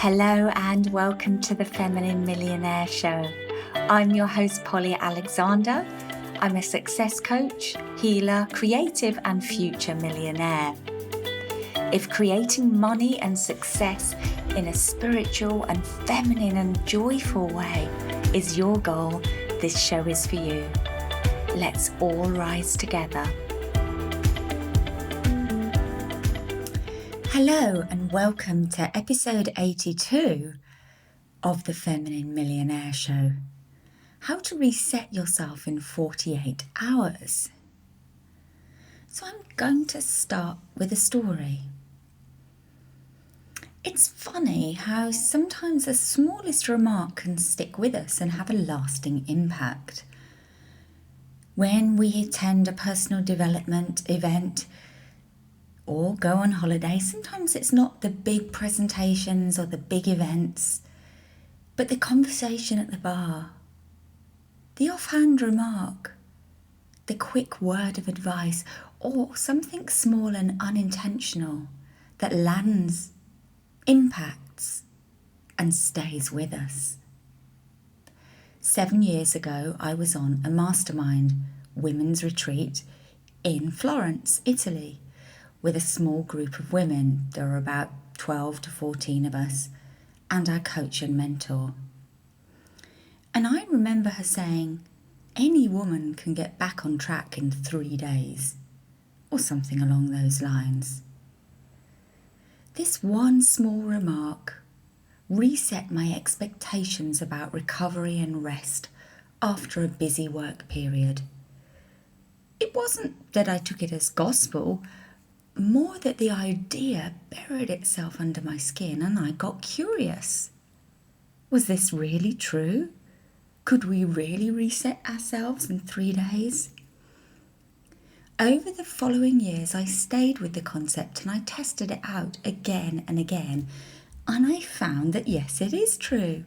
Hello and welcome to the Feminine Millionaire Show. I'm your host, Polly Alexander. I'm a success coach, healer, creative, and future millionaire. If creating money and success in a spiritual and feminine and joyful way is your goal, this show is for you. Let's all rise together. Hello and welcome to episode 82 of the Feminine Millionaire Show. How to reset yourself in 48 hours. So I'm going to start with a story. It's funny how sometimes the smallest remark can stick with us and have a lasting impact. When we attend a personal development event or go on holiday, sometimes it's not the big presentations or the big events, but the conversation at the bar, the offhand remark, the quick word of advice, or something small and unintentional that lands, impacts, and stays with us. 7 years ago, I was on a mastermind women's retreat in Florence, Italy, with a small group of women. There were about 12 to 14 of us, and our coach and mentor. And I remember her saying, any woman can get back on track in 3 days, or something along those lines. This one small remark reset my expectations about recovery and rest after a busy work period. It wasn't that I took it as gospel, more that the idea buried itself under my skin and I got curious. Was this really true? Could we really reset ourselves in 3 days? Over the following years, I stayed with the concept and I tested it out again and again, and I found that yes, it is true.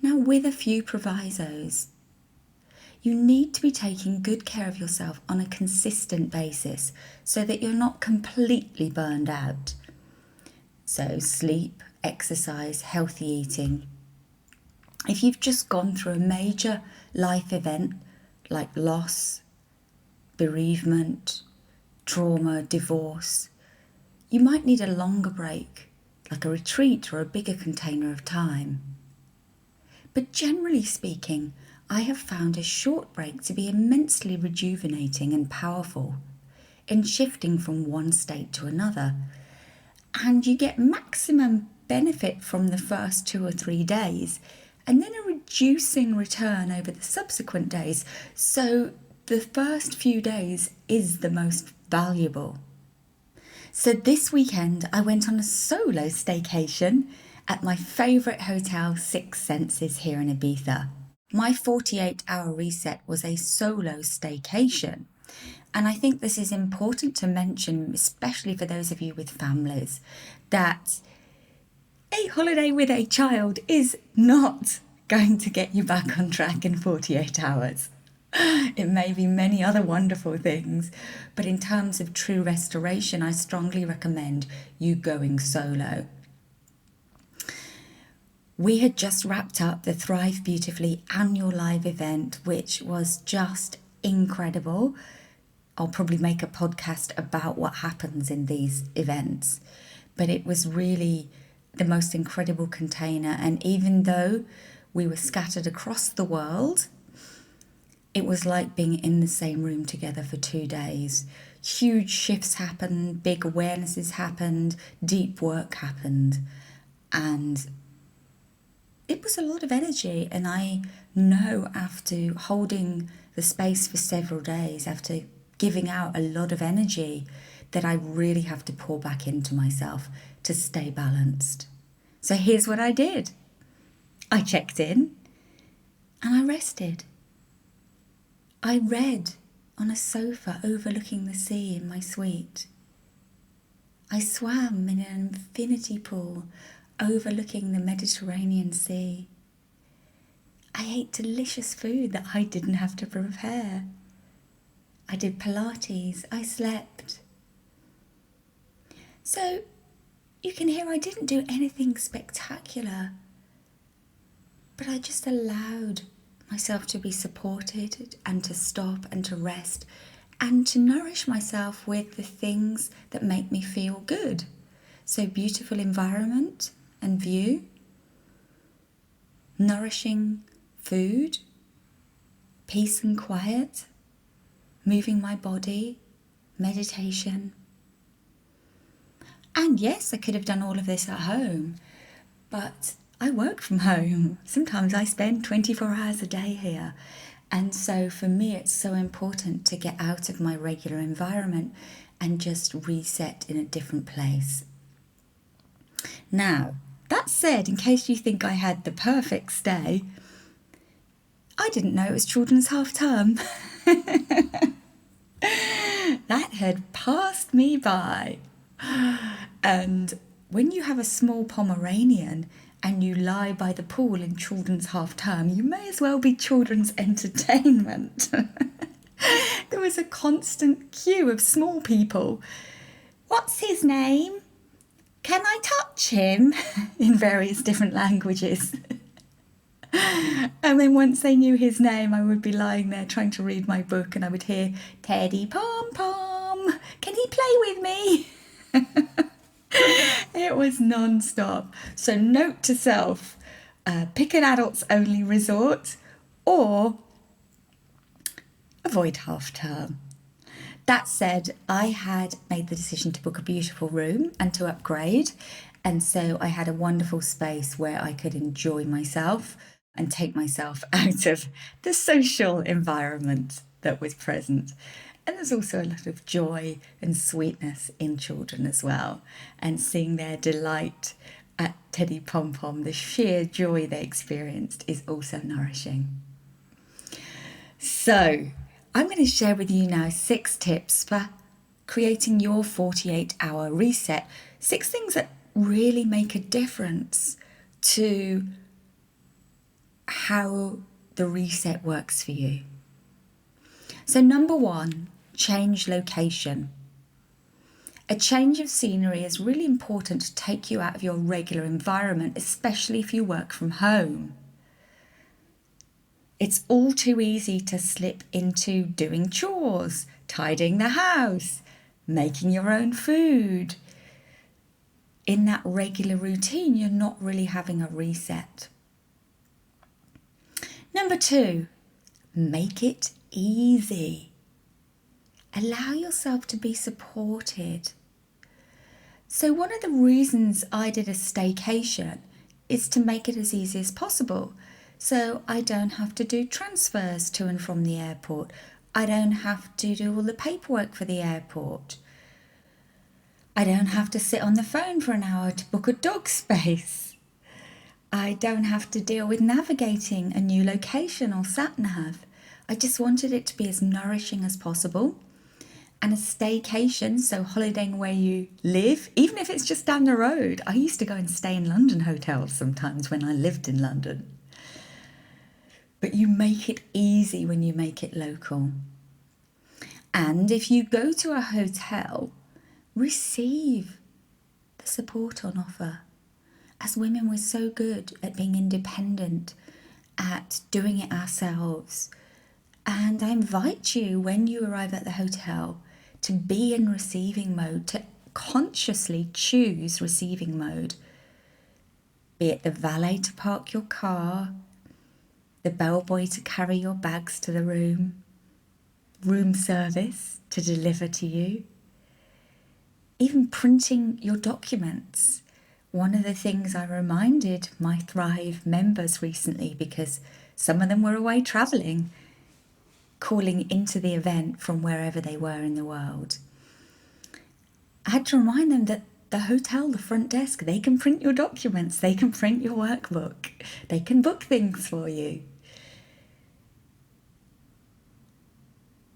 Now, with a few provisos. You need to be taking good care of yourself on a consistent basis so that you're not completely burned out. So sleep, exercise, healthy eating. If you've just gone through a major life event like loss, bereavement, trauma, divorce, you might need a longer break, like a retreat or a bigger container of time. But generally speaking, I have found a short break to be immensely rejuvenating and powerful in shifting from one state to another. And you get maximum benefit from the first 2 or 3 days and then a reducing return over the subsequent days. So the first few days is the most valuable. So this weekend I went on a solo staycation at my favourite hotel, Six Senses, here in Ibiza. My 48-hour reset was a solo staycation. And I think this is important to mention, especially for those of you with families, that a holiday with a child is not going to get you back on track in 48 hours. It may be many other wonderful things, but in terms of true restoration, I strongly recommend you going solo. We had just wrapped up the Thrive Beautifully annual live event, which was just incredible. I'll probably make a podcast about what happens in these events, but it was really the most incredible container. And even though we were scattered across the world, it was like being in the same room together for 2 days. Huge shifts happened, big awarenesses happened, deep work happened, and it was a lot of energy. And I know after holding the space for several days, after giving out a lot of energy, that I really have to pour back into myself to stay balanced. So here's what I did. I checked in and I rested. I read on a sofa overlooking the sea in my suite. I swam in an infinity pool overlooking the Mediterranean Sea. I ate delicious food that I didn't have to prepare. I did Pilates. I slept. So You can hear I didn't do anything spectacular, but I just allowed myself to be supported and to stop and to rest and to nourish myself with the things that make me feel good. So beautiful environment and view, nourishing food, peace and quiet, moving my body, meditation. And yes, I could have done all of this at home, but I work from home. Sometimes I spend 24 hours a day here. And so for me, it's so important to get out of my regular environment and just reset in a different place. Now, that said, in case you think I had the perfect stay, I didn't know it was children's half term. That had passed me by. And when you have a small Pomeranian and you lie by the pool in children's half term, you may as well be children's entertainment. There was a constant queue of small people. What's his name? Can I touch him? In various different languages. And then once they knew his name, I would be lying there trying to read my book and I would hear, Teddy Pom Pom, can he play with me? It was non-stop. So note to self, pick an adults only resort or avoid half term. That said, I had made the decision to book a beautiful room and to upgrade. And so I had a wonderful space where I could enjoy myself and take myself out of the social environment that was present. And there's also a lot of joy and sweetness in children as well. And seeing their delight at Teddy Pom Pom, the sheer joy they experienced, is also nourishing. So I'm going to share with you now 6 tips for creating your 48-hour reset. 6 things that really make a difference to how the reset works for you. So number 1, change location. A change of scenery is really important to take you out of your regular environment, especially if you work from home. It's all too easy to slip into doing chores, tidying the house, making your own food. In that regular routine, you're not really having a reset. Number 2, make it easy. Allow yourself to be supported. So one of the reasons I did a staycation is to make it as easy as possible. So I don't have to do transfers to and from the airport. I don't have to do all the paperwork for the airport. I don't have to sit on the phone for an hour to book a dog space. I don't have to deal with navigating a new location or sat-nav. I just wanted it to be as nourishing as possible. And a staycation, so holidaying where you live, even if it's just down the road. I used to go and stay in London hotels sometimes when I lived in London. But you make it easy when you make it local. And if you go to a hotel, receive the support on offer. As women, we're so good at being independent, at doing it ourselves. And I invite you, when you arrive at the hotel, to be in receiving mode, to consciously choose receiving mode. Be it the valet to park your car, the bellboy to carry your bags to the room service to deliver to you, even printing your documents. One of the things I reminded my Thrive members recently, because some of them were away travelling, calling into the event from wherever they were in the world, I had to remind them that the hotel, the front desk, they can print your documents, they can print your workbook, they can book things for you.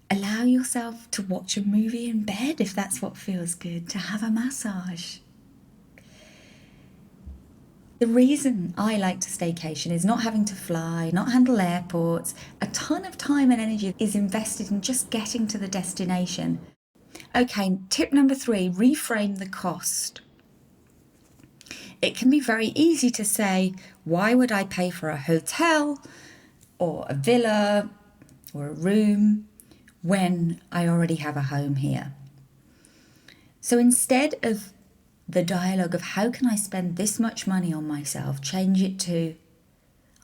Allow yourself to watch a movie in bed if that's what feels good, to have a massage. The reason I like to staycation is not having to fly, not handle airports. A ton of time and energy is invested in just getting to the destination. Okay, tip number 3, reframe the cost. It can be very easy to say, why would I pay for a hotel or a villa or a room when I already have a home here? So instead of the dialogue of how can I spend this much money on myself, change it to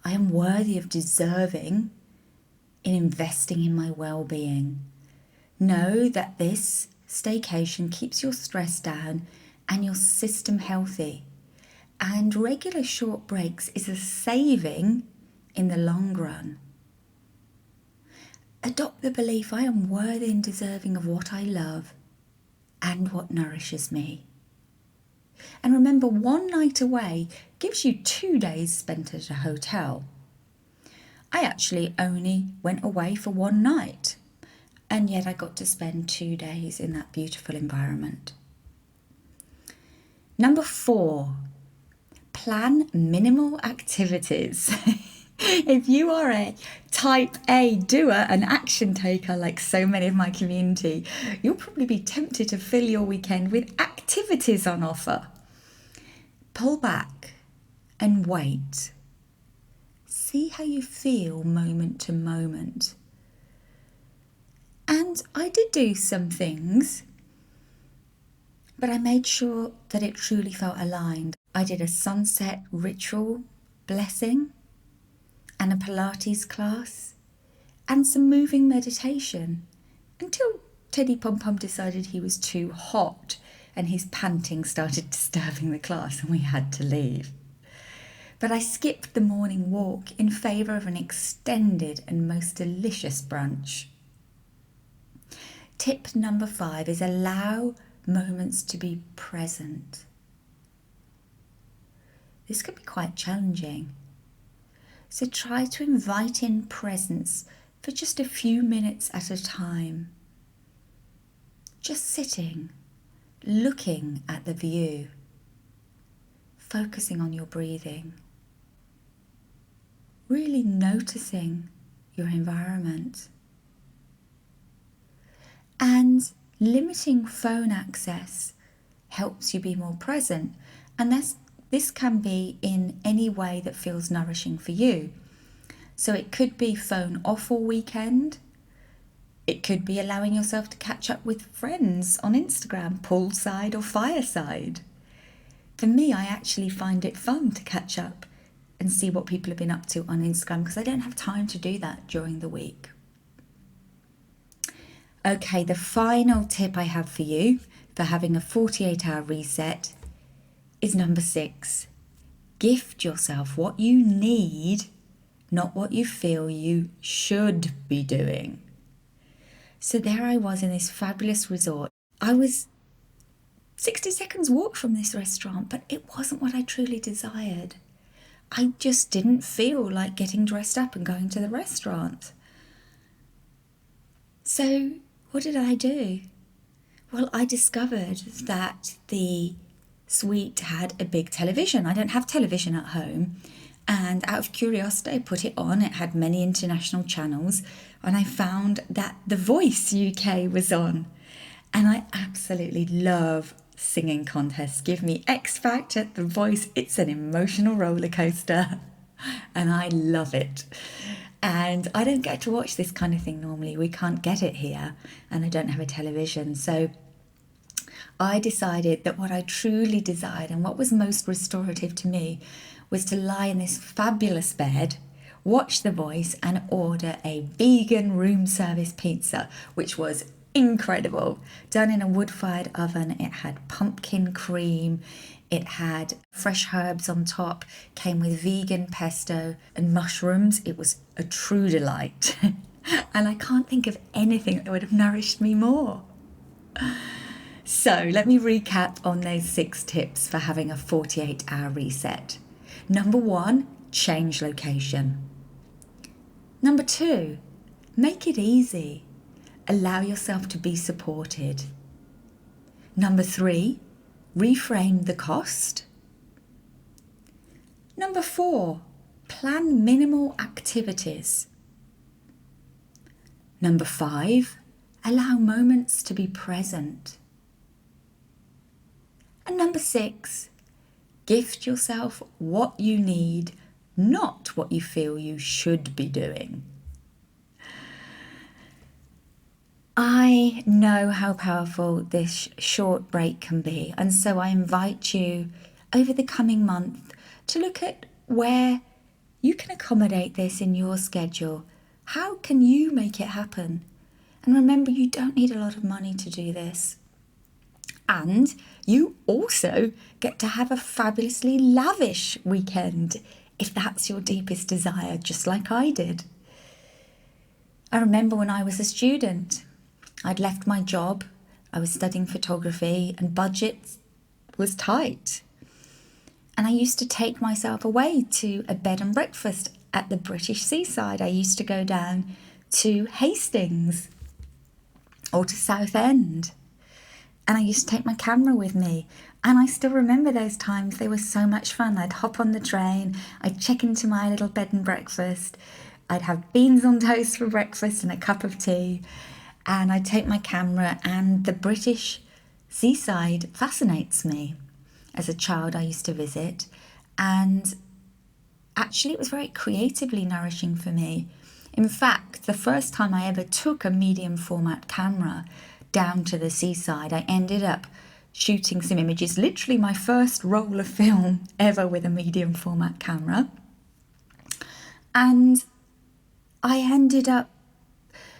I am worthy of deserving in investing in my well-being. Know that this staycation keeps your stress down and your system healthy. And regular short breaks is a saving in the long run. Adopt the belief I am worthy and deserving of what I love and what nourishes me. And remember, one night away gives you 2 days spent at a hotel. I actually only went away for one night, and yet I got to spend 2 days in that beautiful environment. Number 4, plan minimal activities. If you are a type A doer, an action taker like so many of my community, you'll probably be tempted to fill your weekend with activities on offer. Pull back and wait. See how you feel moment to moment. And I did do some things, but I made sure that it truly felt aligned. I did a sunset ritual blessing and a Pilates class and some moving meditation until Teddy Pom Pom decided he was too hot and his panting started disturbing the class and we had to leave. But I skipped the morning walk in favour of an extended and most delicious brunch. Tip number 5 is allow moments to be present. This can be quite challenging. So try to invite in presence for just a few minutes at a time. Just sitting, looking at the view, focusing on your breathing, really noticing your environment. And limiting phone access helps you be more present, and this can be in any way that feels nourishing for you. So it could be phone off all weekend. It could be allowing yourself to catch up with friends on Instagram, poolside or fireside. For me, I actually find it fun to catch up and see what people have been up to on Instagram because I don't have time to do that during the week. Okay, the final tip I have for you for having a 48-hour reset is number 6. Gift yourself what you need, not what you feel you should be doing. So there I was in this fabulous resort. I was 60 seconds walk from this restaurant, but it wasn't what I truly desired. I just didn't feel like getting dressed up and going to the restaurant. So what did I do? Well, I discovered that the suite had a big television. I don't have television at home. And out of curiosity, I put it on. It had many international channels. And I found that The Voice UK was on. And I absolutely love singing contests. Give me X Factor, The Voice. It's an emotional roller coaster. And I love it. And I don't get to watch this kind of thing normally. We can't get it here. And I don't have a television. So I decided that what I truly desired and what was most restorative to me was to lie in this fabulous bed, watch The Voice and order a vegan room service pizza, which was incredible. Done in a wood-fired oven. It had pumpkin cream. It had fresh herbs on top, came with vegan pesto and mushrooms. It was a true delight. And I can't think of anything that would have nourished me more. So let me recap on those 6 tips for having a 48-hour reset. Number 1, change location. Number 2, make it easy. Allow yourself to be supported. Number 3, reframe the cost. Number 4, plan minimal activities. Number 5, allow moments to be present. And number 6, Gift yourself what you need, not what you feel you should be doing. I know how powerful this short break can be, and so I invite you over the coming month to look at where you can accommodate this in your schedule. How can you make it happen? And remember, you don't need a lot of money to do this. And you also get to have a fabulously lavish weekend if that's your deepest desire, just like I did. I remember when I was a student, I'd left my job, I was studying photography, and budget was tight. And I used to take myself away to a bed and breakfast at the British seaside. I used to go down to Hastings or to Southend. And I used to take my camera with me. And I still remember those times. They were so much fun. I'd hop on the train, I'd check into my little bed and breakfast, I'd have beans on toast for breakfast and a cup of tea. And I'd take my camera, and the British seaside fascinates me. As a child, I used to visit, and actually it was very creatively nourishing for me. In fact, the first time I ever took a medium format camera down to the seaside, I ended up shooting some images, literally my first roll of film ever with a medium format camera. And I ended up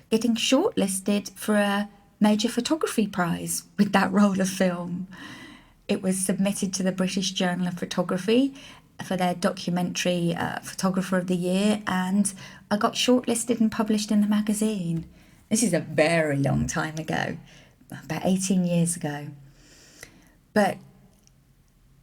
getting shortlisted for a major photography prize with that roll of film. It was submitted to the British Journal of Photography for their documentary Photographer of the Year, and I got shortlisted and published in the magazine. This is a very long time ago, about 18 years ago. But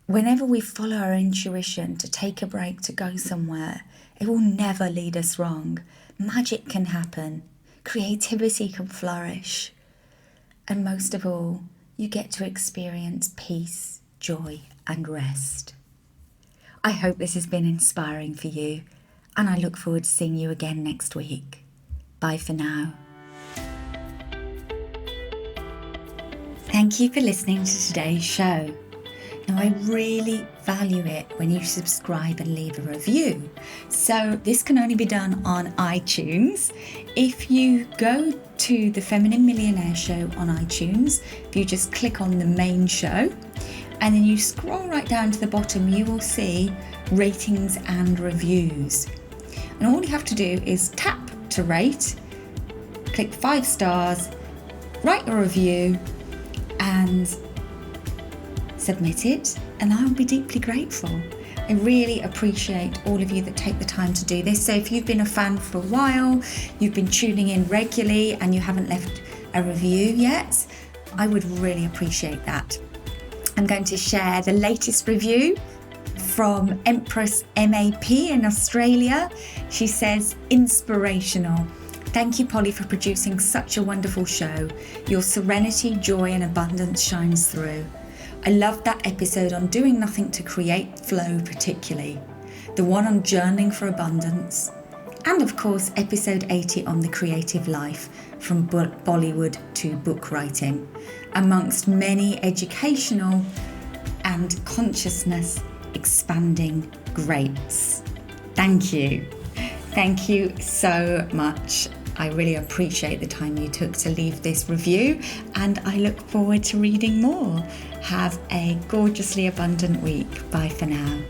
whenever we follow our intuition to take a break, to go somewhere, it will never lead us wrong. Magic can happen. Creativity can flourish. And most of all, you get to experience peace, joy, and rest. I hope this has been inspiring for you, and I look forward to seeing you again next week. Bye for now. Thank you for listening to today's show. Now, I really value it when you subscribe and leave a review. So this can only be done on iTunes. If you go to the Feminine Millionaire Show on iTunes, if you just click on the main show, and then you scroll right down to the bottom, you will see ratings and reviews. And all you have to do is tap to rate, click 5 stars, write a review, and submit it, and I will be deeply grateful. I really appreciate all of you that take the time to do this. So if you've been a fan for a while, you've been tuning in regularly, and you haven't left a review yet, I would really appreciate that. I'm going to share the latest review from Empress MAP in Australia. She says, inspirational. Thank you, Polly, for producing such a wonderful show. Your serenity, joy, and abundance shines through. I loved that episode on doing nothing to create flow, particularly. The one on journaling for abundance. And of course, episode 80 on the creative life, from Bollywood to book writing, amongst many educational and consciousness expanding greats. Thank you. Thank you so much. I really appreciate the time you took to leave this review, and I look forward to reading more. Have a gorgeously abundant week. Bye for now.